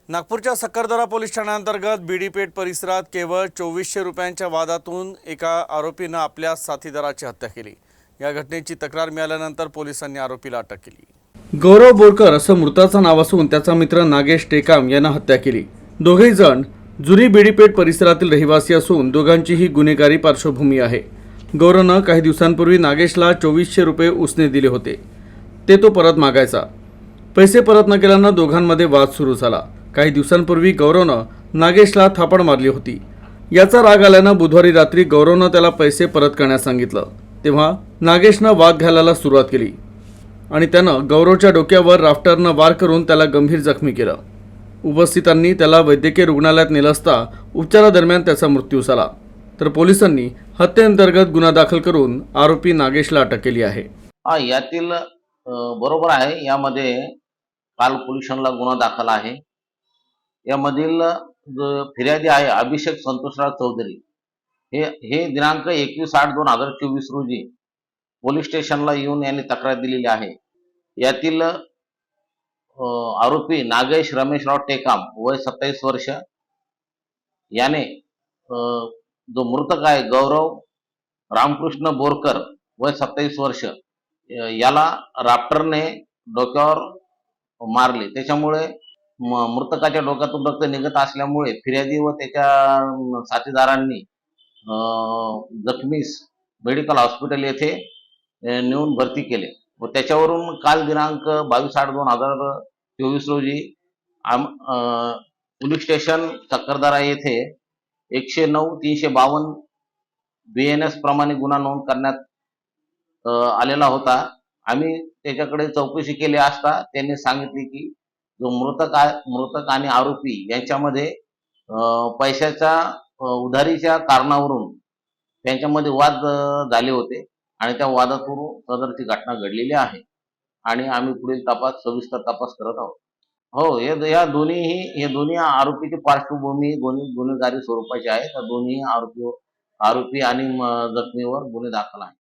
नागपूरच्या सक्करदरा पोलीस ठाण्याअंतर्गत बीडीपेठ परिसरात केवळ 2400 रुपयांच्या वादातून एका आरोपीने आपल्या साथीदाराची हत्या केली। या घटनेची तक्रार मिळाल्यानंतर पोलिसांनी आरोपीला अटक केली। गौरव बोरकर असं मृताचं नाव असून त्याचा मित्र नागेश टेकाम यानं हत्या केली। दोघेही जण जुनी बीडीपेठ परिसरातील रहिवासी असून दोघांचीही गुन्हेगारी पार्श्वभूमी आहे। गौरवनं काही दिवसांपूर्वी नागेशला 2400 रुपये उसने दिले होते, ते तो परत मागायचा। पैसे परत न केल्यानं दोघांमध्ये वाद सुरू झाला। काही दिवसांपूर्वी गौरवनं नागेशला थापड मारली होती। याचा राग आल्यानं बुधवारी रात्री गौरवनं त्याला पैसे परत करण्यास सांगितलं। तेव्हा नागेशनं वाद घालायला सुरुवात केली आणि त्यानं गौरवच्या डोक्यावर राफ्टरनं वार करून त्याला गंभीर जखमी केलं। उपस्थितांनी त्याला वैद्यकीय रुग्णालयात नेलं असता उपचारादरम्यान त्याचा मृत्यू झाला। तर पोलिसांनी हत्येअंतर्गत गुन्हा दाखल करून आरोपी नागेशला अटक केली आहे। यातील बरोबर आहे। यामध्ये काल पोलिसांना गुन्हा दाखल आहे। यामधील जो फिर्यादी आहे अभिषेक संतोषराव चौधरी हे दिनांक 21/8/2024 रोजी पोलीस स्टेशनला येऊन यांनी तक्रार दिलेली आहे। यातील आरोपी नागेश रमेशराव टेकाम वय 27 वर्ष याने जो मृतक आहे गौरव रामकृष्ण बोरकर वय 27 वर्ष याला राफ्टरने डोक्यावर मारले। त्याच्यामुळे मृतकाच्या डोक्यातून रक्त निघत असल्यामुळे फिर्यादी व त्याच्या साथीदारांनी जखमीस मेडिकल हॉस्पिटल येथे नेऊन भरती केले व त्याच्यावरून काल दिनांक 22/8/2024 रोजी पोलीस स्टेशन सक्करदरा येथे 109/352 BNS प्रमाणे गुन्हा नोंद करण्यात आलेला होता। आम्ही त्याच्याकडे चौकशी केली असता त्यांनी सांगितले की जो मृतक आणि आरोपी यांच्यामध्ये पैशाच्या उधारीच्या कारणावरून त्यांच्यामध्ये वाद झाले होते आणि त्या वादातून सदरची घटना घडलेली आहे आणि आम्ही पुढील सविस्तर तपास करत आहोत। हो, हे दोन्ही आरोपीची पार्श्वभूमी गुन्हेगारी स्वरूपाची आहे। तर दोन्ही आरोपी आणि जखमीवर गुन्हे दाखल आहे।